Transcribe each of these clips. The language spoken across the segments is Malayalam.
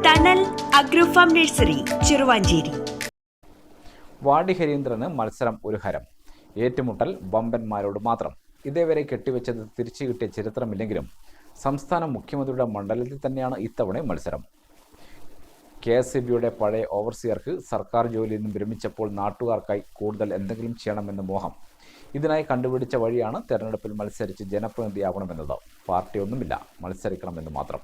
തണൽ അഗ്രോഫാം നഴ്സറി ചെറുവാഞ്ചേരി. വാടി ഹരീന്ദ്രന് മത്സരം ഒരു ഹരം. ഏറ്റുമുട്ടൽ വമ്പന്മാരോട് മാത്രം. ഇതേവരെ കെട്ടിവെച്ചത് തിരിച്ചു കിട്ടിയ ചരിത്രമില്ലെങ്കിലും സംസ്ഥാന മുഖ്യമന്ത്രിയുടെ മണ്ഡലത്തിൽ തന്നെയാണ് ഇത്തവണ മത്സരം. KSEBയുടെ പഴയ ഓവർസിയർക്ക് സർക്കാർ ജോലിയിൽ നിന്നും വിരമിച്ചപ്പോൾ നാട്ടുകാർക്കായി കൂടുതൽ എന്തെങ്കിലും ചെയ്യണമെന്ന മോഹം. ഇതിനായി കണ്ടുപിടിച്ച വഴിയാണ് തെരഞ്ഞെടുപ്പിൽ മത്സരിച്ച് ജനപ്രതിനിധിയാവണമെന്നത്. പാർട്ടിയൊന്നുമില്ല, മത്സരിക്കണമെന്ന് മാത്രം.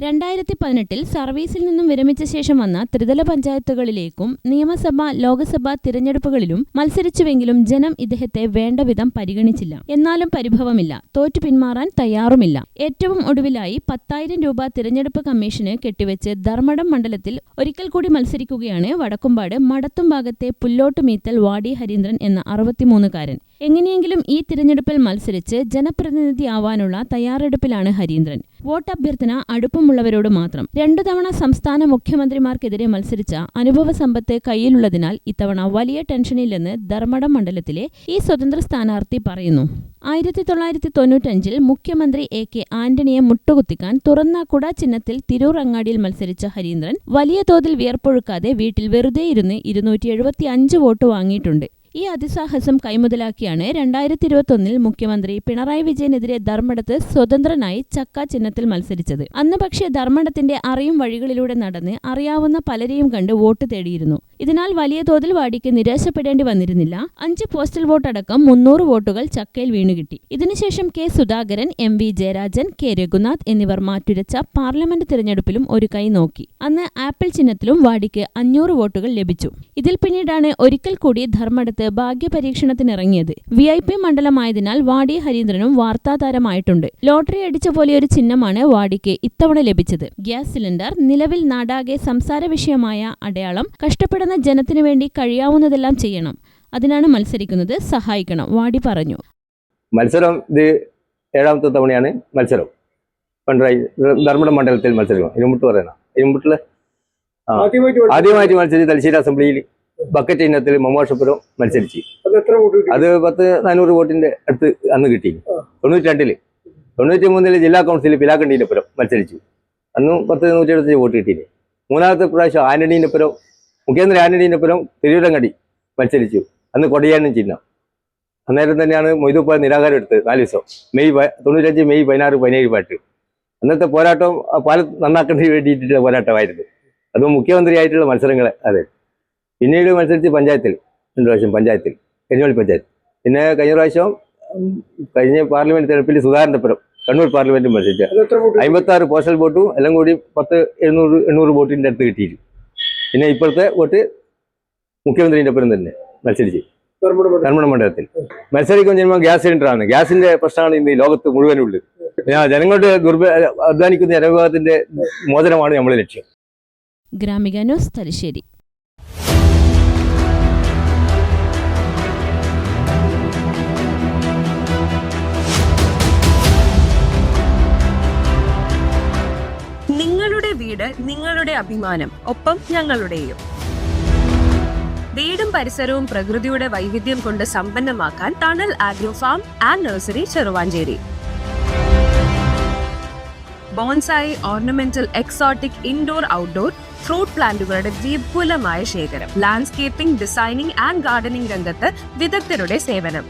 2018 സർവീസിൽ നിന്നും വിരമിച്ച ശേഷം വന്ന ത്രിതല പഞ്ചായത്തുകളിലേക്കും നിയമസഭ, ലോക്സഭാ തിരഞ്ഞെടുപ്പുകളിലും മത്സരിച്ചുവെങ്കിലും ജനം ഇദ്ദേഹത്തെ വേണ്ടവിധം പരിഗണിച്ചില്ല. എന്നാലും പരിഭവമില്ല, തോറ്റു പിന്മാറാൻ തയ്യാറുമില്ല. ഏറ്റവും ഒടുവിലായി 10,000 രൂപ തിരഞ്ഞെടുപ്പ് കമ്മീഷന് കെട്ടിവെച്ച് ധർമ്മടം മണ്ഡലത്തിൽ ഒരിക്കൽ കൂടി മത്സരിക്കുകയാണ് വടക്കുംപാട് മടത്തും ഭാഗത്തെ പുല്ലോട്ടുമീത്തൽ വാടി ഹരീന്ദ്രൻ എന്ന 63-കാരൻ. എങ്ങനെയെങ്കിലും ഈ തിരഞ്ഞെടുപ്പിൽ മത്സരിച്ച് ജനപ്രതിനിധിയാവാനുള്ള തയ്യാറെടുപ്പിലാണ് ഹരീന്ദ്രൻ. വോട്ടഭ്യർത്ഥന അടുപ്പമുള്ളവരോട് മാത്രം. 2 തവണ സംസ്ഥാന മുഖ്യമന്ത്രിമാർക്കെതിരെ മത്സരിച്ച അനുഭവ സമ്പത്ത് കയ്യിലുള്ളതിനാൽ ഇത്തവണ വലിയ ടെൻഷനില്ലെന്ന് ധർമ്മടം മണ്ഡലത്തിലെ ഈ സ്വതന്ത്ര സ്ഥാനാർത്ഥി പറയുന്നു. 1995 മുഖ്യമന്ത്രി AK ആന്റണിയെ മുട്ടുകുത്തിക്കാൻ തുറന്ന കുട ചിഹ്നത്തിൽ തിരൂർ അങ്ങാടിയിൽ മത്സരിച്ച ഹരീന്ദ്രൻ വലിയ തോതിൽ വിയർപ്പൊഴുക്കാതെ വീട്ടിൽ വെറുതെ ഇരുന്ന് 275 വോട്ട് വാങ്ങിയിട്ടുണ്ട്. ഈ അതിസാഹസം കൈമുതലാക്കിയാണ് 2021 മുഖ്യമന്ത്രി പിണറായി വിജയനെതിരെ ധർമ്മടത്ത് സ്വതന്ത്രനായി ചക്ക ചിഹ്നത്തിൽ മത്സരിച്ചത്. അന്ന് പക്ഷേ ധർമ്മടത്തിന്റെ അറിയും വഴികളിലൂടെ നടന്ന് അറിയാവുന്ന പലരെയും കണ്ട് വോട്ട് തേടിയിരുന്നു. ഇതിനാൽ വലിയ തോതിൽ വാടിക്ക് നിരാശപ്പെടേണ്ടി വന്നിരുന്നില്ല. 5 പോസ്റ്റൽ വോട്ടടക്കം 300 വോട്ടുകൾ ചക്കയിൽ വീണുകിട്ടി. ഇതിനുശേഷം K. Sudhakaran, MV Jayarajan, K. Raghunath എന്നിവർ മാറ്റുരച്ച പാർലമെന്റ് തിരഞ്ഞെടുപ്പിലും ഒരു കൈ നോക്കി. അന്ന് ആപ്പിൾ ചിഹ്നത്തിലും വാടിക്ക് 500 വോട്ടുകൾ ലഭിച്ചു. ഇതിൽ പിന്നീടാണ് ഒരിക്കൽ കൂടി ധർമ്മടത്ത് ഭാഗ്യപരീക്ഷണത്തിനിറങ്ങിയത്. VIP മണ്ഡലമായതിനാൽ വാടി ഹരീന്ദ്രനും വാർത്താതാരമായിട്ടുണ്ട്. ലോട്ടറി അടിച്ച പോലെയൊരു ചിഹ്നമാണ് വാടിക്ക് ഇത്തവണ ലഭിച്ചത്. ഗ്യാസ് സിലിണ്ടർ നിലവിൽ നാടാകെ സംസാര വിഷയമായ അടയാളം. കഷ്ടപ്പെടുന്ന ജനത്തിനു വേണ്ടി കഴിയാവുന്നതെല്ലാം ചെയ്യണം. അതിനാണ് മത്സരിക്കുന്നത്. സഹായിക്കണം, വാടി പറഞ്ഞു. മത്സരം ഇത് 7ാമത്തെ തവണയാണ് മത്സരം. പിണറായി ധർമ്മടം മണ്ഡലത്തിൽ മത്സരിക്കണം. ഇരുമുട്ട് പറയണം. ഇരുമുട്ടില് ആദ്യമായിട്ട് മത്സരിച്ച് തലശ്ശേരി അസംബ്ലിയിൽ ബക്കറ്റ് ഇനത്തിൽ മമ്മോഷപ്പുരം മത്സരിച്ച് അത് 400 വോട്ടിന്റെ അടുത്ത് അന്ന് കിട്ടി. 92 93 ജില്ലാ കൗൺസിൽ പിലാക്കണ്ടീനപ്പുരം മത്സരിച്ചു. അന്നും 175 വോട്ട് കിട്ടിയില്ലേ. 3ാമത്തെ പ്രാവശ്യം ആന്റണീനപ്പുരം, മുഖ്യമന്ത്രി ആന്റണീനപ്പുരം തിരുവിടങ്ങടി മത്സരിച്ചു. അന്ന് കൊടയാനും ചിഹ്നം. അന്നേരം തന്നെയാണ് മൊയ്തുപ്പ നിരാകാരം എടുത്തത്. 4 ദിവസം മെയ് 95 മെയ് 16 17 പാട്ട്. അന്നത്തെ പോരാട്ടം പാലം നന്നാക്കുന്നതിന് വേണ്ടിയിട്ടുള്ള പോരാട്ടമായിരുന്നു. അതും മുഖ്യമന്ത്രിയായിട്ടുള്ള മത്സരങ്ങൾ. അതെ, പിന്നീട് മത്സരിച്ച് പഞ്ചായത്തിൽ 2 പ്രാവശ്യം പഞ്ചായത്തിൽ, കരിഞ്ഞോളി പഞ്ചായത്ത്. പിന്നെ കഴിഞ്ഞ പാർലമെന്റ് തെരഞ്ഞെടുപ്പിൽ സുധാകരൻ്റെപ്പുറം കണ്ണൂർ പാർലമെന്റിൽ മത്സരിച്ച 56 പോസ്റ്റൽ വോട്ടും എല്ലാം കൂടി 800 വോട്ടിന്റെ അടുത്ത് കിട്ടിയിരുന്നു. പിന്നെ ഇപ്പോഴത്തെ വോട്ട് മുഖ്യമന്ത്രിന്റെ ഒപ്പം തന്നെ മത്സരിച്ച് ധർമ്മടം മണ്ഡലത്തിൽ മത്സരിക്കാൻ ചെയ്യുമ്പോൾ ഗ്യാസ് സിലിണ്ടറാണ്. ഗ്യാസിന്റെ പ്രശ്നമാണ് ഇന്ന് ലോകത്ത് മുഴുവനുള്ളത്. ജനങ്ങളുടെ അധ്വാനിക്കുന്ന ജനവിഭാഗത്തിന്റെ മോചനമാണ് നമ്മുടെ ലക്ഷ്യം. ഗ്രാമിക ന്യൂസ്, തലശ്ശേരി. നിങ്ങളുടെ വീട്, നിങ്ങളുടെ അഭിമാനം, ഒപ്പം ഞങ്ങളുടെയും. വീടും പരിസരവും പ്രകൃതിയുടെ വൈവിധ്യം കൊണ്ട് സമ്പന്നമാക്കാൻ Thanal agro farm and nursery Cheruvancheri. Bonsai, ornamental, exotic, indoor, outdoor fruit പ്ലാന്റുകളുടെ വിപുലമായ ശേഖരം. ലാൻഡ്സ്കേപ്പിംഗ്, ഡിസൈനിംഗ് ആൻഡ് ഗാർഡനിംഗ് രംഗത്ത് വിദഗ്ധരുടെ സേവനം.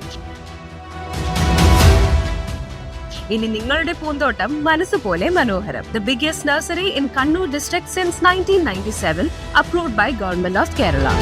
ഇനി നിങ്ങളുടെ പൂന്തോട്ടം മനസ്സുപോലെ മനോഹരം. The biggest nursery in Kannur district since 1997, approved by Government of Kerala.